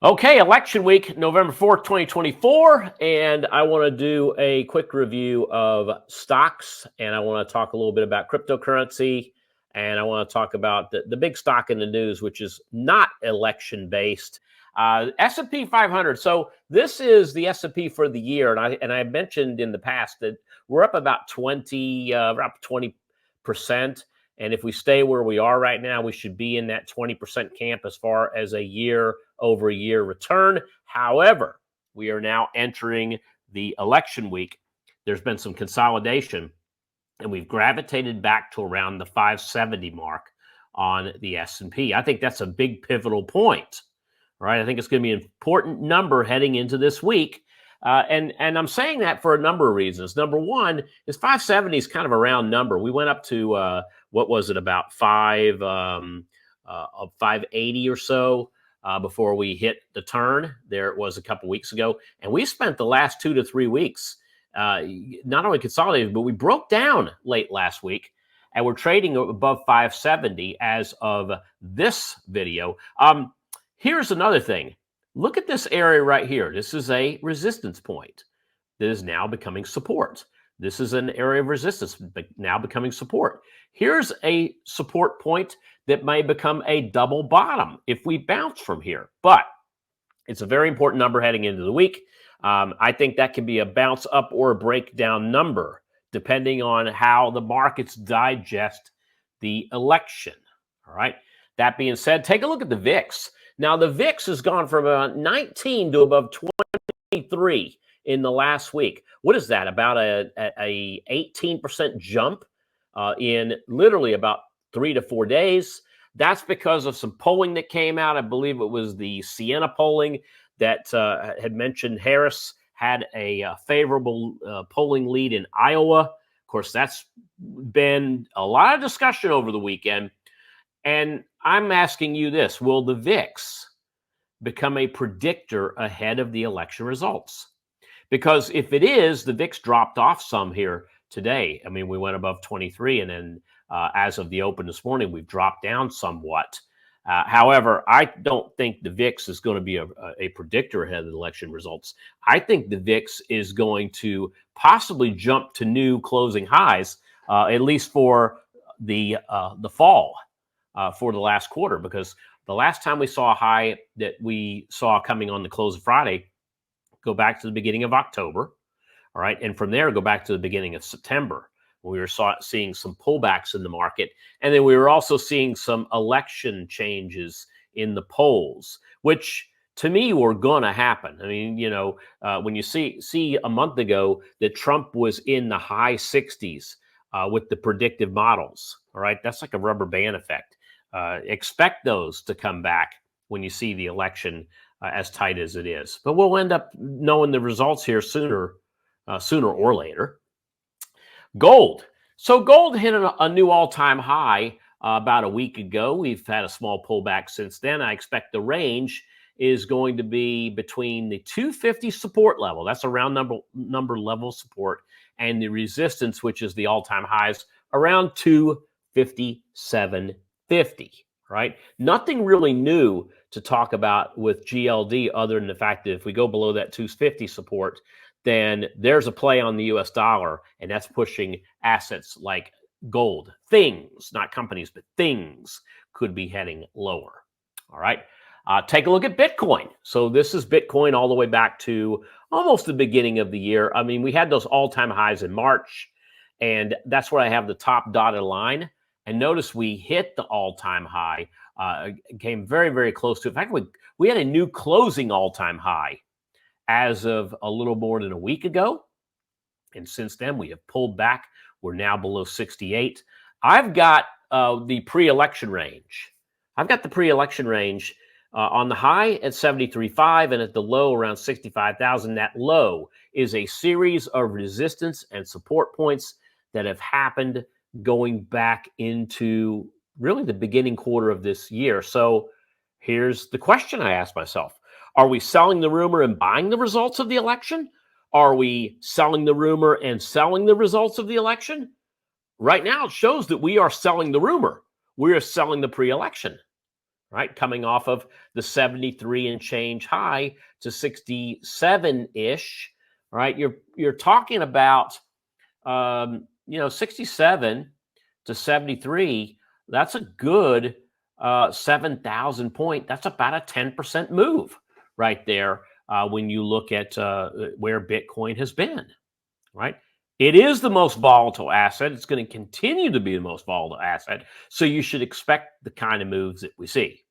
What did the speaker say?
Okay, election week, November 4th, 2024, and I want to do a quick review of stocks, and I want to talk a little bit about cryptocurrency, and I want to talk about the big stock in the news, which is not election-based, S&P 500. So this is the S&P for the year, and I mentioned in the past that we're up about 20%. And if we stay where we are right now, we should be in that 20% camp as far as a year-over-year return. However, we are now entering the election week. There's been some consolidation, and we've gravitated back to around the 570 mark on the S&P. I think that's a big pivotal point, right? I think it's going to be an important number heading into this week. And I'm saying that for a number of reasons. Number one is 570 is kind of a round number. We went up to what was it, about 580 or so before we hit the turn. There it was a couple weeks ago, and we spent the last 2 to 3 weeks not only consolidated, but we broke down late last week, and we're trading above 570 as of this video. Here's another thing. Look at this area right here. This is a resistance point that is now becoming support. This is an area of resistance, but now becoming support. Here's a support point that may become a double bottom if we bounce from here. But it's a very important number heading into the week. I think that can be a bounce up or a breakdown number, depending on how the markets digest the election. All right. That being said, take a look at the VIX. Now, the VIX has gone from about 19 to above 23 in the last week. What is that? About a 18% jump in literally about 3 to 4 days. That's because of some polling that came out. I believe it was the Siena polling that had mentioned Harris had a favorable polling lead in Iowa. Of course, that's been a lot of discussion over the weekend. And I'm asking you this: will the VIX become a predictor ahead of the election results? Because if it is, the VIX dropped off some here today. I mean, we went above 23, and then as of the open this morning, we've dropped down somewhat. However, I don't think the VIX is going to be a predictor ahead of the election results. I think the VIX is going to possibly jump to new closing highs, at least for the fall. For the last quarter, because the last time we saw a high that we saw coming on the close of Friday, go back to the beginning of October, all right, and from there go back to the beginning of September. We were seeing some pullbacks in the market, and then we were also seeing some election changes in the polls, which to me were going to happen. I mean, when you see a month ago that Trump was in the high 60s with the predictive models, all right, that's like a rubber band effect. Expect those to come back when you see the election as tight as it is. But we'll end up knowing the results here sooner or later. Gold. So gold hit a new all-time high about a week ago. We've had a small pullback since then. I expect the range is going to be between the 250 support level, that's a round number level support, and the resistance, which is the all-time highs, around 257.50, right? Nothing really new to talk about with GLD other than the fact that if we go below that 250 support, then there's a play on the US dollar, and that's pushing assets like gold. Things, not companies, but things could be heading lower. All right. Take a look at Bitcoin. So this is Bitcoin all the way back to almost the beginning of the year. I mean, we had those all-time highs in March, and that's where I have the top dotted line. And notice we hit the all-time high, came very, very close to it. In fact, we had a new closing all-time high as of a little more than a week ago. And since then, we have pulled back. We're now below 68. I've got the pre-election range. I've got the pre-election range on the high at 73.5 and at the low around 65,000. That low is a series of resistance and support points that have happened going back into really the beginning quarter of this year. So here's the question I ask myself. Are we selling the rumor and buying the results of the election? Are we selling the rumor and selling the results of the election? Right now, it shows that we are selling the rumor. We are selling the pre-election. right? Coming off of the 73 and change high to 67-ish, right? You're talking about, 67 to 73. That's a good 7,000 point. That's about a 10% move right there when you look at where Bitcoin has been, right? It is the most volatile asset. It's going to continue to be the most volatile asset. So you should expect the kind of moves that we see.